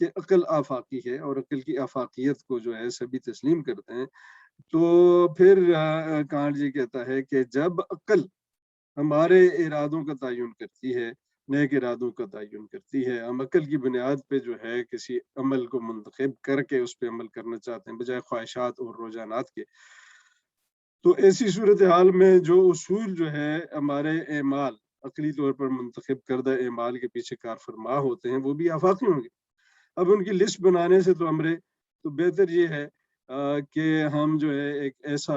کہ عقل آفاقی ہے اور عقل کی آفاقیت کو جو ہے سبھی تسلیم کرتے ہیں، تو پھر کانٹ جی کہتا ہے کہ جب عقل ہمارے ارادوں کا تعین کرتی ہے، نیک ارادوں کا تعین کرتی ہے، ہم عقل کی بنیاد پہ جو ہے کسی عمل کو منتخب کر کے اس پہ عمل کرنا چاہتے ہیں بجائے خواہشات اور رجحانات کے، تو ایسی صورتحال میں جو اصول جو ہے ہمارے اعمال، عقلی طور پر منتخب کردہ اعمال کے پیچھے کار فرما ہوتے ہیں، وہ بھی آفاقی ہوں گے۔ اب ان کی لسٹ بنانے سے تو بہتر یہ ہے کہ ہم جو ہے ایک ایسا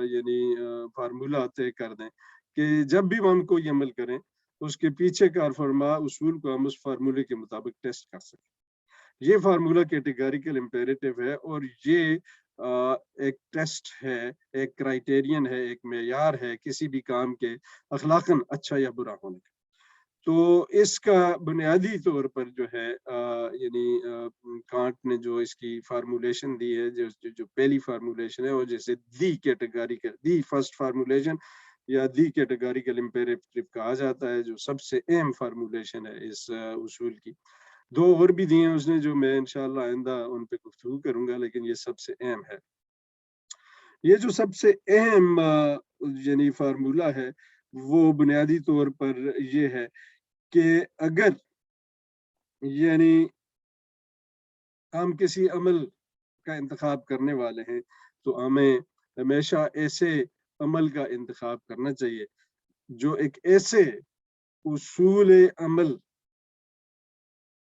یعنی فارمولہ طے کر دیں کہ جب بھی ہم کوئی عمل کریں اس کے پیچھے کار فرما اصول کو ہم اس فارمولے کے مطابق ٹیسٹ کر سکیں۔ یہ فارمولہ کیٹیگریکل امپیریٹو ہے اور یہ ایک ٹیسٹ ہے، ایک کرائٹیرین ہے، ایک معیار ہے کسی بھی کام کے اخلاقاً اچھا یا برا ہونے کا۔ تو اس کا بنیادی طور پر جو ہے یعنی کانٹ نے جو اس کی فارمولیشن دی ہے، جو پہلی فارمولیشن ہے، اور جیسے دی فرسٹ فارمولیشن یا دی کیٹیگریکل امپیریٹو کہا جاتا ہے، جو سب سے اہم فارمولیشن ہے اس اصول کی۔ دو اور بھی دیے ہیں اس نے جو میں انشاءاللہ آئندہ ان پہ گفتگو کروں گا، لیکن یہ سب سے اہم ہے۔ یہ جو سب سے اہم یعنی فارمولہ ہے وہ بنیادی طور پر یہ ہے کہ اگر یعنی ہم کسی عمل کا انتخاب کرنے والے ہیں تو ہمیں ہمیشہ ایسے عمل کا انتخاب کرنا چاہیے جو ایک ایسے اصول عمل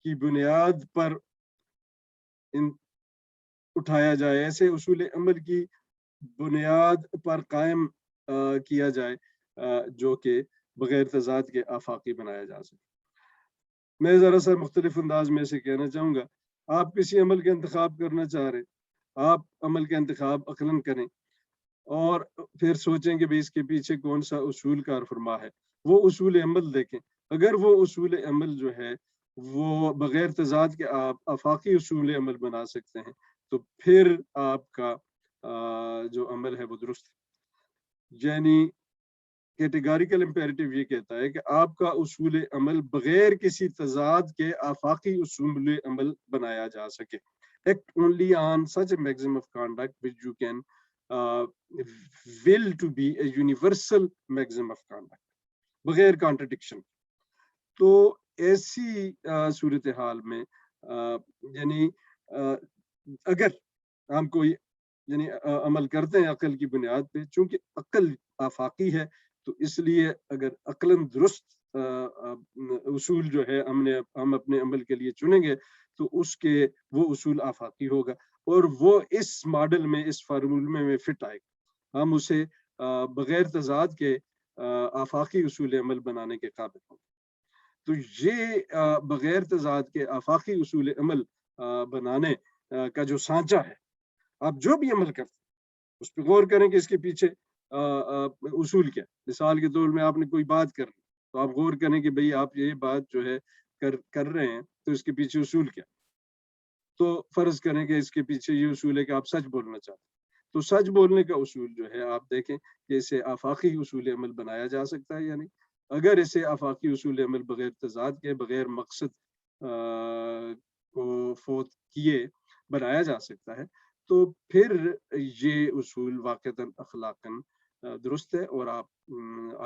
کی بنیاد پر اٹھایا جائے، ایسے اصول عمل کی بنیاد پر قائم کیا جائے جو کہ بغیر تضاد کے آفاقی بنایا جا سکے۔ میں ذرا سا مختلف انداز میں سے کہنا چاہوں گا، آپ کسی عمل کا انتخاب کرنا چاہ رہے ہیں، آپ عمل کا انتخاب عقلاً کریں اور پھر سوچیں کہ اس کے پیچھے کون سا اصول کار فرما ہے، وہ اصول عمل دیکھیں۔ اگر وہ اصول عمل جو ہے وہ بغیر تضاد کے آپ آفاقی اصول عمل بنا سکتے ہیں تو پھر آپ کا جو عمل ہے وہ درست ہے۔ یعنی کیٹیگریکل امپیریٹو یہ کہتا ہے کہ آپ کا اصول عمل بغیر کسی تضاد کے آفاقی اصول عمل بنایا جا سکے۔ Act only on such a maxim of conduct which you can will to be a universal maxim of conduct بغیر contradiction۔ تو ایسی صورتحال میں یعنی اگر ہم کوئی یعنی عمل کرتے ہیں عقل کی بنیاد پہ، چونکہ عقل آفاقی ہے تو اس لیے اگر عقلاً درست اصول جو ہے ہم اپنے عمل کے لیے چنیں گے تو اس کے وہ اصول آفاقی ہوگا اور وہ اس ماڈل میں، اس فارمولے میں فٹ آئے گا، ہم اسے بغیر تضاد کے آفاقی اصول عمل بنانے کے قابل ہوں۔ تو یہ بغیر تضاد کے آفاقی اصول عمل بنانے کا جو سانچہ ہے، آپ جو بھی عمل کرتے ہیں اس پہ غور کریں کہ اس کے پیچھے اصول کیا۔ مثال کے طور میں آپ نے کوئی بات کرنی تو آپ غور کریں کہ بھئی آپ یہ بات جو ہے کر رہے ہیں تو اس کے پیچھے اصول کیا۔ تو فرض کریں کہ اس کے پیچھے یہ اصول ہے کہ آپ سچ بولنا چاہتے ہیں، تو سچ بولنے کا اصول جو ہے آپ دیکھیں کہ اسے آفاقی اصول عمل بنایا جا سکتا ہے یا نہیں۔ اگر اسے آفاقی اصول عمل بغیر تضاد کے، بغیر مقصد کو فوت کیے بنایا جا سکتا ہے تو پھر یہ اصول واقعتاً اخلاقاً درست ہے اور آپ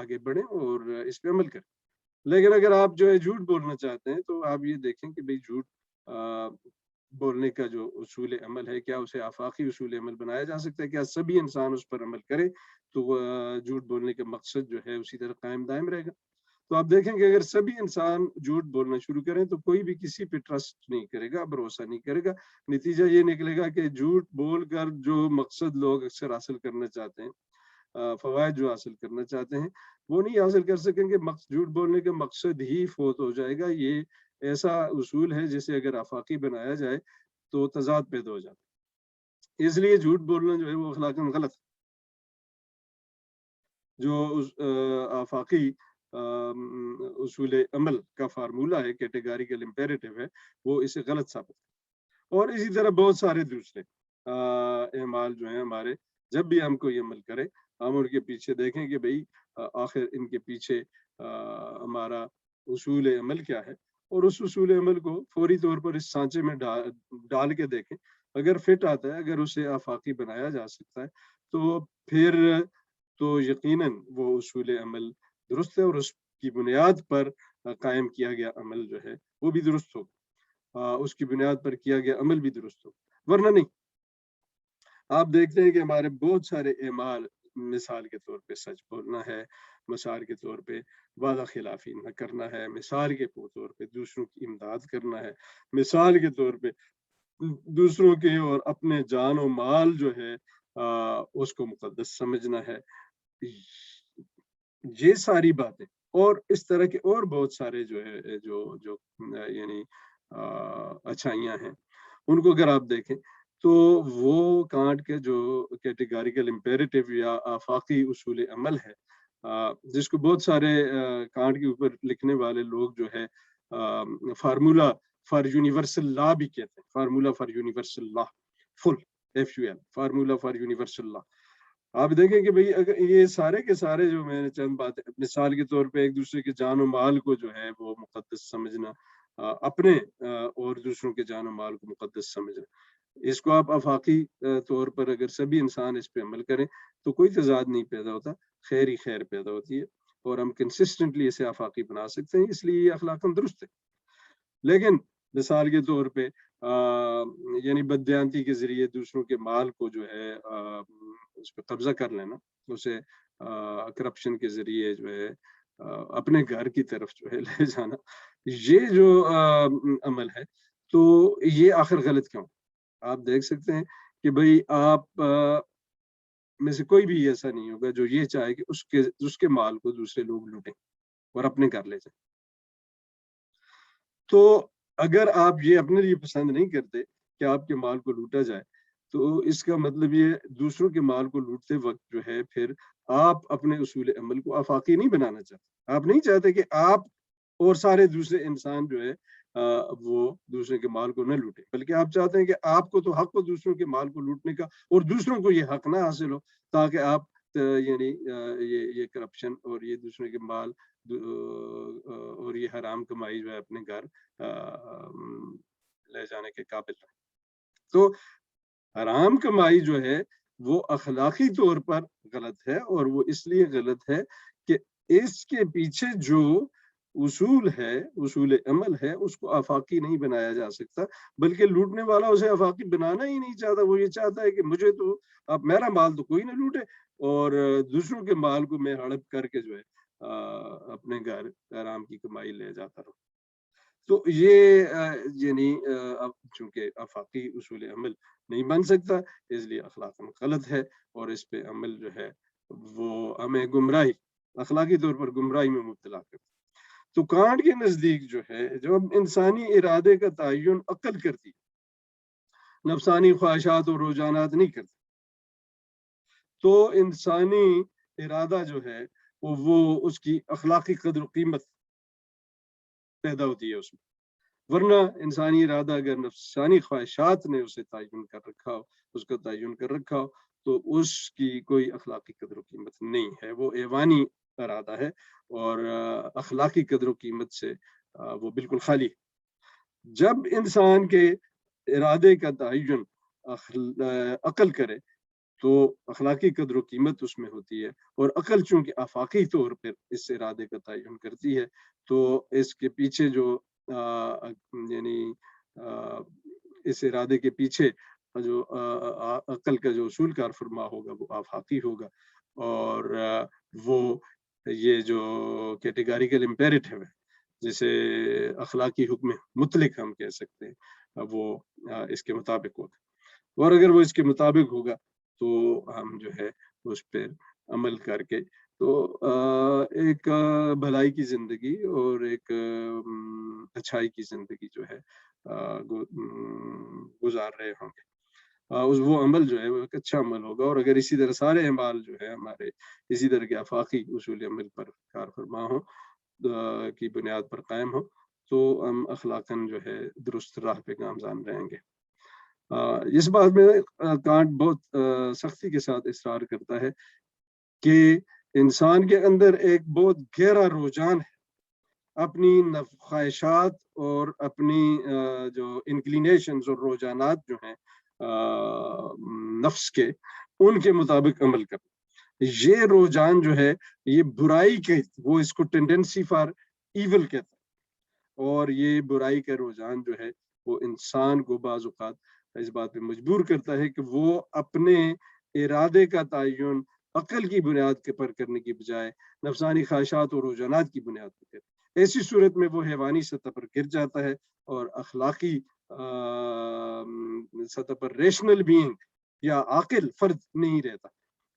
آگے بڑھیں اور اس پہ عمل کریں۔ لیکن اگر آپ جو ہے جھوٹ بولنا چاہتے ہیں تو آپ یہ دیکھیں کہ بھئی جھوٹ بولنے کا جو اصول عمل ہے کیا اسے آفاقی اصول عمل بنایا جا سکتا ہے، کیا سبھی انسان اس پر عمل کرے تو جھوٹ بولنے کا مقصد جو ہے اسی طرح قائم دائم رہے گا۔ تو آپ دیکھیں کہ اگر سبھی انسان جھوٹ بولنا شروع کریں تو کوئی بھی کسی پہ ٹرسٹ نہیں کرے گا، بھروسہ نہیں کرے گا۔ نتیجہ یہ نکلے گا کہ جھوٹ بول کر جو مقصد لوگ اکثر حاصل کرنا چاہتے ہیں، فوائد جو حاصل کرنا چاہتے ہیں وہ نہیں حاصل کر سکیں گے۔ جھوٹ بولنے کا مقصد ہی فوت ہو جائے گا۔ یہ ایسا اصول ہے جسے اگر آفاقی بنایا جائے تو تضاد پیدا ہو جاتا ہے۔ اس لیے جھوٹ بولنا جو ہے وہ اخلاقاً غلط ہے۔ جو آفاقی اصول عمل کا فارمولہ ہے، کیٹیگریکل امپیریٹو ہے، وہ اسے غلط ثابت ہے۔ اور اسی طرح بہت سارے دوسرے اعمال جو ہیں ہمارے، جب بھی ہم کوئی عمل کریں ہم ان کے پیچھے دیکھیں کہ بھئی آخر ان کے پیچھے ہمارا اصول عمل کیا ہے اور اس اصول عمل کو فوری طور پر اس سانچے میں ڈال کے دیکھیں. اگر فٹ آتا ہے, اگر اسے آفاقی بنایا جا سکتا ہے, تو پھر تو یقیناً وہ اصول عمل درست ہے, اور اس کی بنیاد پر قائم کیا گیا عمل جو ہے وہ بھی درست ہوگا, اس کی بنیاد پر کیا گیا عمل بھی درست ہوگا, ورنہ نہیں. آپ دیکھتے ہیں کہ ہمارے بہت سارے اعمال, مثال کے طور پہ سچ بولنا ہے, مثال کے طور پہ وعدہ خلافی نہ کرنا ہے, مثال کے طور پہ دوسروں کی امداد کرنا ہے, مثال کے طور پہ دوسروں کے اور اپنے جان و مال جو ہے اس کو مقدس سمجھنا ہے. یہ ساری باتیں اور اس طرح کے اور بہت سارے جو ہے جو یعنی اچھائیاں ہیں, ان کو اگر آپ دیکھیں تو وہ کانٹ کے جو کیٹیگریکل امپیریٹیو یا آفاقی اصول عمل ہے, جس کو بہت سارے کانٹ کے اوپر لکھنے والے لوگ جو ہے فارمولا فار یونیورسل لا بھی کہتے ہیں, formula for universal law, full FUL, formula for universal law. آپ دیکھیں کہ بھئی اگر یہ سارے کے سارے جو میں نے چند باتیں, مثال کے طور پہ ایک دوسرے کے جان و مال کو جو ہے وہ مقدس سمجھنا, اپنے اور دوسروں کے جان و مال کو مقدس سمجھنا, اس کو آپ آفاقی طور پر اگر سبھی انسان اس پہ عمل کریں تو کوئی تضاد نہیں پیدا ہوتا, خیر ہی خیر پیدا ہوتی ہے, اور ہم کنسسٹنٹلی اسے آفاقی بنا سکتے ہیں, اس لیے یہ اخلاقاً درست ہے. لیکن مثال کے طور پہ یعنی بددیانتی کے ذریعے دوسروں کے مال کو جو ہے اس پہ قبضہ کر لینا, اسے کرپشن کے ذریعے جو ہے اپنے گھر کی طرف جو ہے لے جانا, یہ جو عمل ہے تو یہ آخر غلط کیوں؟ آپ دیکھ سکتے ہیں کہ بھئی آپ میں سے کوئی بھی ایسا نہیں ہوگا جو یہ چاہے کہ اس کے مال کو دوسرے لوگ لوٹیں اور اپنے گھر لے جائیں. تو اگر آپ یہ اپنے لیے پسند نہیں کرتے کہ آپ کے مال کو لوٹا جائے, تو اس کا مطلب یہ دوسروں کے مال کو لوٹتے وقت جو ہے پھر آپ اپنے اصول عمل کو آفاقی نہیں بنانا چاہتے. آپ نہیں چاہتے کہ آپ اور سارے دوسرے انسان جو ہے وہ دوسرے کے مال کو نہ لوٹے, بلکہ آپ چاہتے ہیں کہ آپ کو تو حق ہو دوسروں کے مال کو لوٹنے کا, اور دوسروں کو یہ حق نہ حاصل ہو, تاکہ آپ یعنی یہ کرپشن اور یہ دوسروں کے مال اور یہ حرام کمائی جو ہے اپنے گھر لے جانے کے قابل ہے. تو حرام کمائی جو ہے وہ اخلاقی طور پر غلط ہے, اور وہ اس لیے غلط ہے کہ اس کے پیچھے جو اصول ہے, اصول عمل ہے, اس کو آفاقی نہیں بنایا جا سکتا, بلکہ لوٹنے والا اسے آفاقی بنانا ہی نہیں چاہتا. وہ یہ چاہتا ہے کہ مجھے تو اب میرا مال تو کوئی نہ لوٹے, اور دوسروں کے مال کو میں ہڑپ کر کے جو ہے اپنے گھر آرام کی کمائی لے جاتا رہوں. تو یہ یعنی چونکہ آفاقی اصول عمل نہیں بن سکتا, اس لیے اخلاقاً غلط ہے, اور اس پہ عمل جو ہے وہ ہمیں گمراہی, اخلاقی طور پر گمراہی میں مبتلا کرتا. تو کانٹ کے نزدیک جو ہے جب انسانی ارادے کا تعین عقل کرتی, نفسانی خواہشات اور رجحانات نہیں کرتی, تو انسانی ارادہ جو ہے وہ اس کی اخلاقی قدر و قیمت پیدا ہوتی ہے اس میں. ورنہ انسانی ارادہ اگر نفسانی خواہشات نے اسے تعین کر رکھا ہو, اس کا تعین کر رکھا ہو, تو اس کی کوئی اخلاقی قدر و قیمت نہیں ہے, وہ ایوانی ارادہ ہے, اور اخلاقی قدر و قیمت سے وہ بالکل خالی ہے. جب انسان کے ارادے کا تعین عقل کرے تو اخلاقی قدر و قیمت اس میں ہوتی ہے, اور عقل چونکہ آفاقی طور پر اس ارادے کا تعین کرتی ہے, تو اس کے پیچھے جو یعنی اس ارادے کے پیچھے جو عقل کا جو اصول کار فرما ہوگا وہ آفاقی ہوگا, اور وہ یہ جو کیٹیگریکل امپیریٹیو ہے جسے اخلاقی حکم مطلق ہم کہہ سکتے ہیں, وہ اس کے مطابق ہوگا, اور اگر وہ اس کے مطابق ہوگا تو ہم جو ہے اس پہ عمل کر کے تو ایک بھلائی کی زندگی اور ایک اچھائی کی زندگی جو ہے گزار رہے ہوں گے. وہ عمل جو ہے وہ ایک اچھا عمل ہوگا, اور اگر اسی طرح سارے اعمال جو ہے ہمارے اسی طرح کے آفاقی اصول عمل پر کار فرما ہوں کی بنیاد پر قائم ہو, تو ہم اخلاقاً جو ہے درست راہ پہ گامزن رہیں گے. اس بات میں کانٹ بہت سختی کے ساتھ اصرار کرتا ہے کہ انسان کے اندر ایک بہت گہرا رجحان ہے اپنی خواہشات اور اپنی جو انکلینیشنز اور رجحانات جو ہیں نفس کے، ان کے مطابق عمل کرنا. یہ رجحان جو ہے یہ برائی کے، وہ اس کو ٹینڈنسی فار ایول کہتا ہے، اور یہ برائی کا رجحان جو ہے وہ انسان کو بعض اوقات اس بات پہ مجبور کرتا ہے کہ وہ اپنے ارادے کا تعین عقل کی بنیاد پر کرنے کی بجائے نفسانی خواہشات اور رجحانات کی بنیاد پر کرے. ایسی صورت میں وہ حیوانی سطح پر گر جاتا ہے اور اخلاقی سطح پر ریشنل بینگ یا عاقل فرد نہیں رہتا.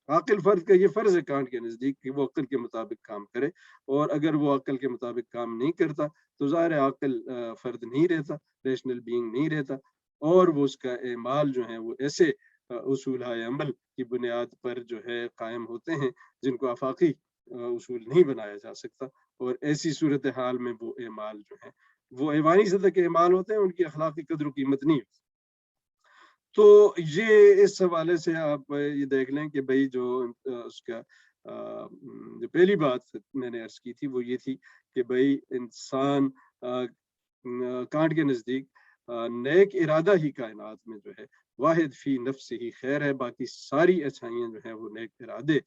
عاقل فرد کا یہ فرض ہے کانٹ کے نزدیک کہ وہ عقل کے مطابق کام کرے، اور اگر وہ عقل کے مطابق کام نہیں کرتا تو ظاہر عاقل فرد نہیں رہتا، ریشنل بینگ نہیں رہتا، اور وہ اس کا اعمال جو ہیں وہ ایسے اصول عمل کی بنیاد پر جو ہے قائم ہوتے ہیں جن کو آفاقی اصول نہیں بنایا جا سکتا، اور ایسی صورتحال میں وہ اعمال جو ہیں وہ حیوانی سطح کے اعمال ہوتے ہیں، ان کی اخلاقی قدر و قیمت نہیں ہوتی. تو یہ اس حوالے سے آپ یہ دیکھ لیں کہ بھائی جو اس کا جو پہلی بات میں نے عرض کی تھی وہ یہ تھی کہ بھائی انسان کانٹ کے نزدیک نیک ارادہ ہی کائنات میں جو ہے واحد فی نفس ہی خیر ہے، باقی ساری اچھائیاں جو ہیں وہ نیک ارادے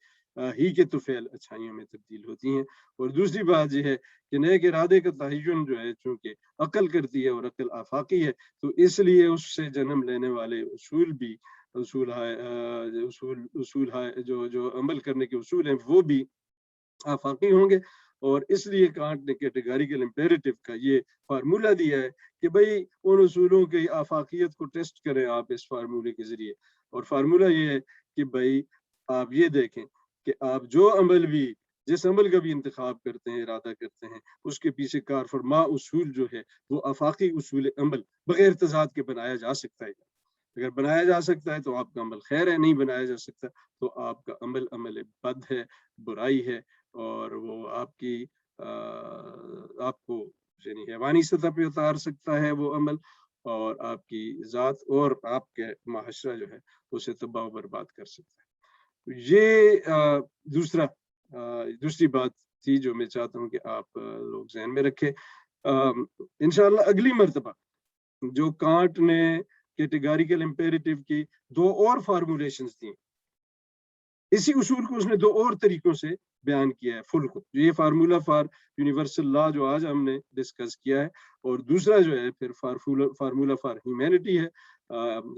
ہی کے طفیل اچھائیوں میں تبدیل ہوتی ہیں. اور دوسری بات یہ ہے کہ نیک ارادے کا تعین جو ہے چونکہ عقل کرتی ہے اور عقل آفاقی ہے، تو اس لیے اس سے جنم لینے والے اصول بھی اصول جو عمل کرنے کے اصول ہیں وہ بھی آفاقی ہوں گے. اور اس لیے کانٹ نے کیٹیگریکل امپیریٹو کا یہ فارمولہ دیا ہے کہ بھئی ان اصولوں کی آفاقیت کو ٹیسٹ کریں آپ اس فارمولے کے ذریعے. اور فارمولہ یہ ہے کہ بھئی آپ یہ دیکھیں کہ آپ جو عمل بھی، جس عمل کا بھی انتخاب کرتے ہیں، ارادہ کرتے ہیں، اس کے پیچھے کار فرما اصول جو ہے وہ آفاقی اصول عمل بغیر تضاد کے بنایا جا سکتا ہے. اگر بنایا جا سکتا ہے تو آپ کا عمل خیر ہے، نہیں بنایا جا سکتا تو آپ کا عمل بد ہے، برائی ہے، اور وہ آپ کو یعنی حیوانی سطح پہ اتار سکتا ہے وہ عمل، اور آپ کی ذات اور آپ کے معاشرہ جو ہے اسے تباہ و برباد کر سکتا ہے. یہ دوسری بات تھی جو میں چاہتا ہوں کہ آپ لوگ ذہن میں رکھیں. انشاءاللہ اگلی مرتبہ جو کانٹ نے کیٹیگریکل امپیریٹو کی دو اور فارمولیشنز دی، اسی اصول کو اس نے دو اور طریقوں سے بیان کیا ہے فل کو. یہ فارمولا فار یونیورسل لا جو آج ہم نے ڈسکس کیا ہے، اور دوسرا جو ہے پھر فارمولا فار ہیومینٹی ہے،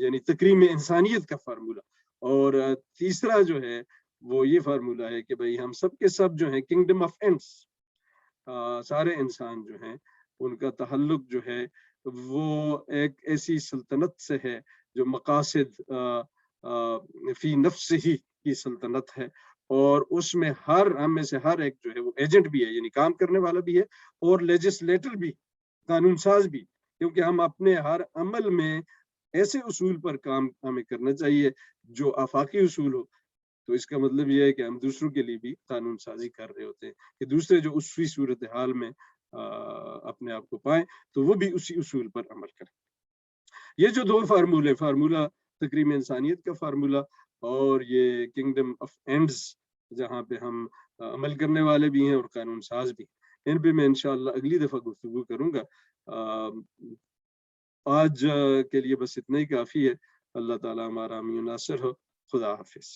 یعنی تکریم انسانیت کا فارمولا. اور تیسرا جو ہے وہ یہ فارمولا ہے کہ بھئی ہم سب کے سب جو ہیں کنگڈم آف اینڈس، سارے انسان جو ہیں ان کا تعلق جو ہے وہ ایک ایسی سلطنت سے ہے جو مقاصد فی نفس ہی کی سلطنت ہے، اور اس میں ہم میں سے ہر ایک جو ہے وہ ایجنٹ بھی ہے، یعنی کام کرنے والا بھی ہے اور لیجسلیٹر بھی، قانون ساز بھی، کیونکہ ہم اپنے ہر عمل میں ایسے اصول پر کام ہمیں کرنا چاہیے جو آفاقی اصول ہو. تو اس کا مطلب یہ ہے کہ ہم دوسروں کے لیے بھی قانون سازی کر رہے ہوتے ہیں کہ دوسرے جو اسی صورتحال میں اپنے آپ کو پائیں تو وہ بھی اسی اصول پر عمل کریں. یہ جو دو فارمولہ تکریم انسانیت کا فارمولہ اور یہ کنگڈم آف اینڈز جہاں پہ ہم عمل کرنے والے بھی ہیں اور قانون ساز بھی، ان پہ میں انشاءاللہ اگلی دفعہ گفتگو کروں گا. آج کے لیے بس اتنا ہی کافی ہے. اللہ تعالیٰ ہمارا حامی و ناصر ہو. خدا حافظ.